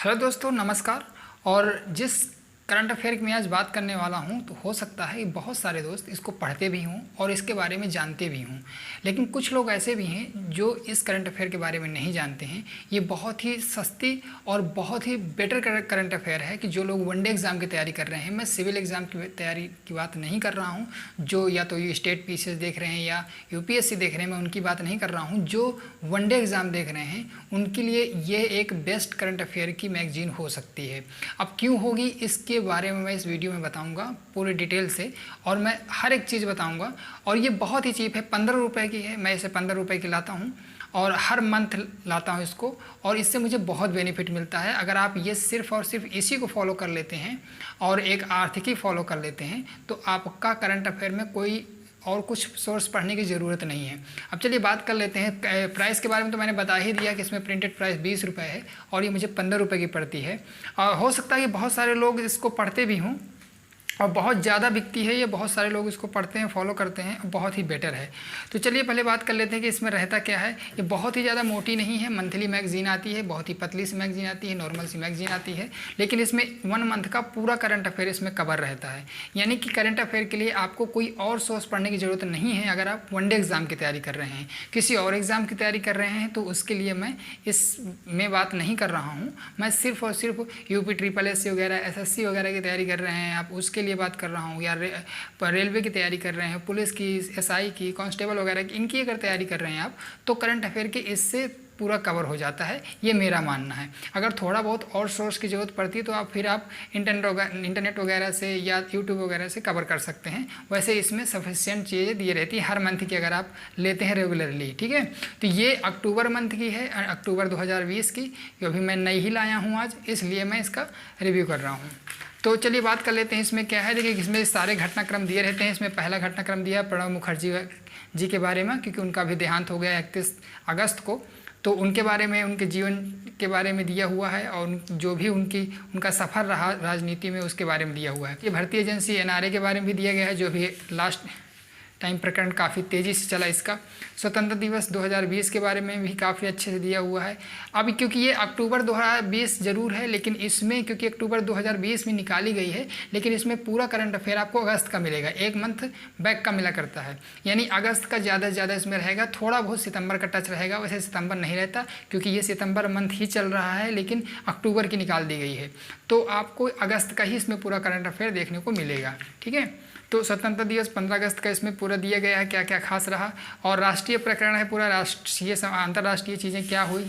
Hello दोस्तों, नमस्कार। और जिस करंट अफेयर की मैं आज बात करने वाला हूं, तो हो सकता है कि बहुत सारे दोस्त इसको पढ़ते भी हों और इसके बारे में जानते भी हों, लेकिन कुछ लोग ऐसे भी हैं जो इस करंट अफेयर के बारे में नहीं जानते हैं। ये बहुत ही सस्ती और बहुत ही बेटर करंट अफेयर है कि जो लोग वनडे एग्ज़ाम की तैयारी कर रहे हैं, मैं सिविल एग्ज़ाम की तैयारी की बात नहीं कर रहा हूँ, जो या तो ये स्टेट पीसीएस देख रहे हैं या यूपीएससी देख रहे हैं, मैं उनकी बात नहीं कर रहा हूँ। जो वनडे एग्ज़ाम देख रहे हैं उनके लिए ये एक बेस्ट करंट अफेयर की मैगजीन हो सकती है। अब क्यों होगी, इसके बारे में मैं इस वीडियो में बताऊंगा पूरी डिटेल से, और मैं हर एक चीज़ बताऊंगा। और ये बहुत ही चीप है, 15 रुपये की है। मैं इसे 15 रुपये की लाता हूँ और हर मंथ लाता हूँ इसको, और इससे मुझे बहुत बेनिफिट मिलता है। अगर आप ये सिर्फ और सिर्फ इसी को फॉलो कर लेते हैं और एक आर्थिकी फॉलो कर लेते हैं, तो आपका करंट अफेयर में कोई और कुछ सोर्स पढ़ने की ज़रूरत नहीं है। अब चलिए बात कर लेते हैं। प्राइस के बारे में तो मैंने बता ही दिया कि इसमें प्रिंटेड प्राइस 20 रुपये है और ये मुझे 15 रुपये की पड़ती है। हो सकता है कि बहुत सारे लोग इसको पढ़ते भी हों और बहुत ज़्यादा बिकती है ये, बहुत सारे लोग इसको पढ़ते हैं, फॉलो करते हैं, बहुत ही बेटर है। तो चलिए पहले बात कर लेते हैं कि इसमें रहता क्या है। ये बहुत ही ज़्यादा मोटी नहीं है, मंथली मैगजीन आती है, बहुत ही पतली सी मैगजीन आती है, नॉर्मल सी मैगजीन आती है, लेकिन इसमें 1 मंथ का पूरा करंट अफेयर इसमें कवर रहता है। यानी कि करंट अफेयर के लिए आपको कोई और सोर्स पढ़ने की ज़रूरत नहीं है। अगर आप वनडे एग्ज़ाम की तैयारी कर रहे हैं, किसी और एग्ज़ाम की तैयारी कर रहे हैं, तो उसके लिए मैं इसमें बात नहीं कर रहा हूँ। मैं सिर्फ और सिर्फ यूपी ट्रिपल एस वगैरह, एसएससी वगैरह की तैयारी कर रहे हैं आप, उसके लिए बात कर रहा हूँ, या रेलवे की तैयारी कर रहे हैं, पुलिस की, एसआई की, कांस्टेबल वगैरह की, इनकी अगर तैयारी कर रहे हैं आप, तो करंट अफेयर के इससे पूरा कवर हो जाता है, ये मेरा मानना है। अगर थोड़ा बहुत और सोर्स की ज़रूरत पड़ती है तो आप इंटरनेट वगैरह से या यूट्यूब वगैरह से कवर कर सकते हैं। वैसे इसमें सफिशिएंट चीज़ें दिए रहती है हर मंथ की, अगर आप लेते हैं रेगुलरली। ठीक है, तो ये अक्टूबर मंथ की है, अक्टूबर 2020 की, जो अभी मैं नई ही लाया हूँ आज, इसलिए मैं इसका रिव्यू कर रहा हूँ। तो चलिए बात कर लेते हैं इसमें क्या है। देखिए, इसमें सारे घटनाक्रम दिए रहते हैं। इसमें पहला घटनाक्रम दिया है प्रणब मुखर्जी जी के बारे में, क्योंकि उनका भी देहांत हो गया 31 अगस्त को, तो उनके बारे में, उनके जीवन के बारे में दिया हुआ है, और जो भी उनका सफ़र रहा राजनीति में, उसके बारे में दिया हुआ है। ये भर्ती एजेंसी एनआरए के बारे में भी दिया गया है, जो भी लास्ट टाइम प्रकरण काफ़ी तेज़ी से चला इसका। स्वतंत्रता दिवस 2020 के बारे में भी काफ़ी अच्छे से दिया हुआ है। अब क्योंकि ये अक्टूबर 2020 ज़रूर है, लेकिन इसमें क्योंकि अक्टूबर 2020 में निकाली गई है, लेकिन इसमें पूरा करंट अफेयर आपको अगस्त का मिलेगा, 1 मंथ बैक का मिला करता है। यानी अगस्त का ज़्यादा से ज़्यादा इसमें रहेगा, थोड़ा बहुत सितंबर का टच रहेगा। वैसे सितंबर नहीं रहता, क्योंकि ये सितंबर मंथ ही चल रहा है, लेकिन अक्टूबर की निकाल दी गई है, तो आपको अगस्त का ही इसमें पूरा करंट अफेयर देखने को मिलेगा। ठीक है, तो स्वतंत्रता दिवस 15 अगस्त का इसमें पूरा दिया गया है, क्या क्या खास रहा। और राष्ट्रीय प्रकरण है पूरा, राष्ट्रीय अंतर्राष्ट्रीय चीज़ें क्या हुई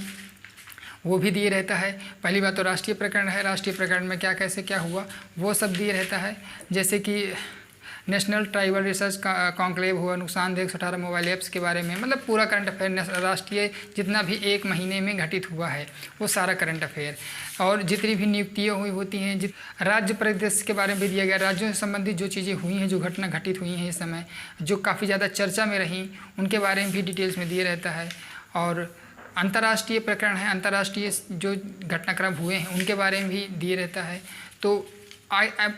वो भी दिए रहता है। पहली बात तो राष्ट्रीय प्रकरण है, राष्ट्रीय प्रकरण में क्या कैसे क्या हुआ वो सब दिए रहता है। जैसे कि नेशनल ट्राइबल रिसर्च कॉन्क्लेव हुआ, नुकसानदेह 118 मोबाइल ऐप्स के बारे में, मतलब पूरा करंट अफेयर राष्ट्रीय जितना भी 1 महीने में घटित हुआ है वो सारा करंट अफेयर। और जितनी भी नियुक्तियाँ हुई होती हैं, राज्य परिदृश्य के बारे में भी दिया गया, राज्यों से संबंधित जो चीज़ें हुई हैं, जो घटना घटित हुई हैं इस समय, जो काफ़ी ज़्यादा चर्चा में रहीं, उनके बारे में भी डिटेल्स में दिए रहता है। और अंतर्राष्ट्रीय प्रकरण है, अंतर्राष्ट्रीय जो घटनाक्रम हुए हैं उनके बारे में भी दिए रहता है। तो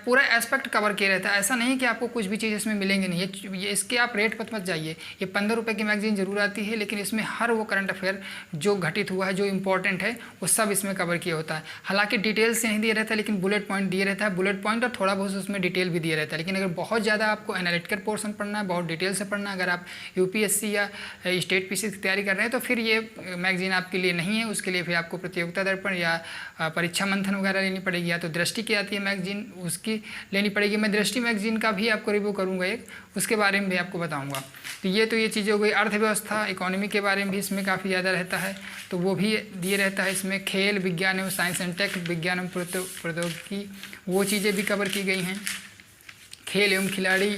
पूरा एस्पेक्ट कवर किया रहता है। ऐसा नहीं कि आपको कुछ भी चीज़ इसमें मिलेंगे नहीं, ये इसके आप रेट मत जाइए। ये 15 रुपये की मैगजीन जरूर आती है, लेकिन इसमें हर वो करंट अफेयर जो घटित हुआ है, जो इंपॉर्टेंट है, वो सब इसमें कवर किया होता है। हालांकि डिटेल से नहीं दिया रहता है, लेकिन बुलेट पॉइंट दिए रहता है, बुलेट पॉइंट और थोड़ा बहुत उसमें डिटेल भी दिया रहता है। लेकिन अगर बहुत ज़्यादा आपको एनालिटिकल पोर्सन पढ़ना है, बहुत डिटेल से पढ़ना है, अगर आप यूपीएससी या स्टेट पीसीएस की तैयारी कर रहे हैं, तो फिर ये मैगजीन आपके लिए नहीं है। उसके लिए फिर आपको प्रतियोगिता दर्पण या परीक्षा मंथन वगैरह लेनी पड़ेगी, या तो दृष्टि की आती है मैगजीन, उसकी लेनी पड़ेगी। मैं दृष्टि मैगजीन का भी आपको रिव्यू करूंगा एक, उसके बारे में भी आपको बताऊंगा। तो ये चीज़ें हो गई। अर्थव्यवस्था, इकोनॉमी के बारे में भी इसमें काफ़ी ज़्यादा रहता है, तो वो भी दिए रहता है इसमें। खेल, विज्ञान एवं साइंस एंड टेक, विज्ञान एवं प्रौद्योगिकी, वो चीज़ें भी कवर की गई हैं। खेल एवं खिलाड़ी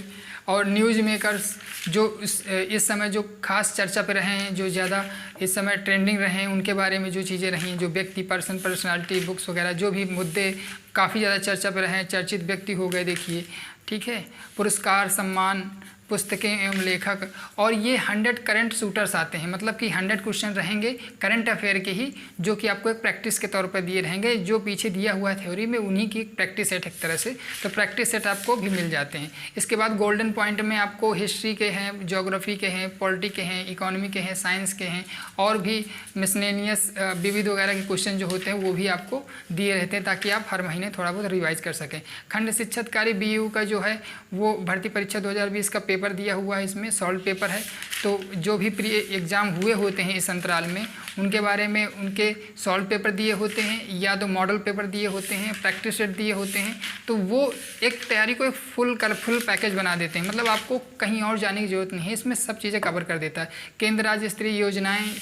और न्यूज़ मेकर्स, जो इस समय जो खास चर्चा पे रहे हैं, जो ज़्यादा इस समय ट्रेंडिंग रहे हैं, उनके बारे में जो चीज़ें रही, जो व्यक्ति, पर्सनालिटी, बुक्स वगैरह, जो भी मुद्दे काफ़ी ज़्यादा चर्चा पे रहे हैं, चर्चित व्यक्ति हो गए देखिए। ठीक है, पुरस्कार, सम्मान, पुस्तकें एवं लेखक, और ये 100 करंट शूटर्स आते हैं, मतलब कि 100 क्वेश्चन रहेंगे करंट अफेयर के ही, जो कि आपको एक प्रैक्टिस के तौर पर दिए रहेंगे। जो पीछे दिया हुआ है थ्योरी में उन्हीं की प्रैक्टिस सेट एक तरह से, तो प्रैक्टिस सेट आपको भी मिल जाते हैं। इसके बाद गोल्डन पॉइंट में आपको हिस्ट्री के हैं, ज्योग्राफी के हैं, पॉलिटी के हैं, इकोनॉमी के हैं, साइंस के हैं, और भी मिसलेनियस विविध वगैरह के क्वेश्चन जो होते हैं वो भी आपको दिए रहते हैं, ताकि आप हर महीने थोड़ा बहुत रिवाइज कर सकें। खंड शिक्षाधिकारी BU का जो है वो भर्ती परीक्षा 2020 का पेपर दिया हुआ है, इसमें सॉल्व पेपर है। तो जो भी प्री एग्ज़ाम हुए होते हैं इस अंतराल में, उनके बारे में उनके सॉल्व पेपर दिए होते हैं, या तो मॉडल पेपर दिए होते हैं, प्रैक्टिस सेट दिए होते हैं। तो वो एक तैयारी को एक फुल पैकेज बना देते हैं, मतलब आपको कहीं और जाने की ज़रूरत नहीं है, इसमें सब चीज़ें कवर कर देता है। केंद्र राज्य स्तरीय योजनाएँ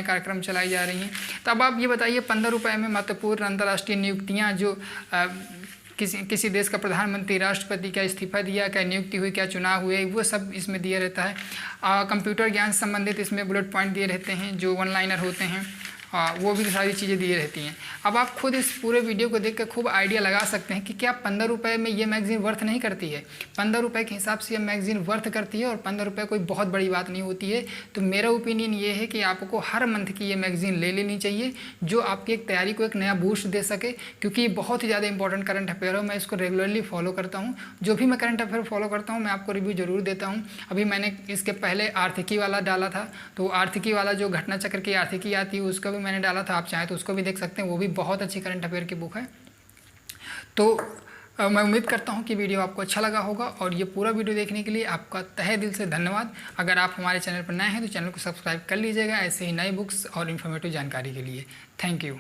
कार्यक्रम चलाई जा रही हैं। तो अब आप ये बताइए, 15 रुपये में महत्वपूर्ण अंतर्राष्ट्रीय नियुक्तियाँ, जो किसी देश का प्रधानमंत्री, राष्ट्रपति, क्या इस्तीफा दिया, क्या नियुक्ति हुई, क्या चुनाव हुए, वो सब इसमें दिया रहता है। कंप्यूटर ज्ञान से संबंधित इसमें बुलेट पॉइंट दिए रहते हैं, जो 1 लाइनर होते हैं, वो भी सारी चीज़ें दिए रहती हैं। अब आप खुद इस पूरे वीडियो को देख कर खूब आइडिया लगा सकते हैं कि क्या 15 रुपये में ये मैगज़ीन वर्थ नहीं करती है। 15 रुपये के हिसाब से ये मैगज़ीन वर्थ करती है, और 15 रुपये कोई बहुत बड़ी बात नहीं होती है। तो मेरा ओपिनियन ये है कि आपको हर मंथ की ये मैगज़ीन ले लेनी चाहिए, जो आपकी एक तैयारी को एक नया बूस्ट दे सके, क्योंकि ये बहुत ही ज़्यादा इंपॉर्टेंट करंट अफेयर है। मैं इसको रेगुलरली फॉलो करता हूँ, जो भी मैं करंट अफेयर फॉलो करता हूँ मैं आपको रिव्यू जरूर देता हूँ। अभी मैंने इसके पहले आर्थिकी वाला डाला था, तो आर्थिकी वाला जो घटना चक्र की आर्थिकी आती है उसका भी मैंने डाला था, आप चाहें तो उसको भी देख सकते हैं, वो भी बहुत अच्छी करंट अफेयर की बुक है। तो मैं उम्मीद करता हूं कि वीडियो आपको अच्छा लगा होगा, और ये पूरा वीडियो देखने के लिए आपका तहे दिल से धन्यवाद। अगर आप हमारे चैनल पर नए हैं तो चैनल को सब्सक्राइब कर लीजिएगा, ऐसे ही नई बुक्स और इन्फॉर्मेटिव जानकारी के लिए। Thank you.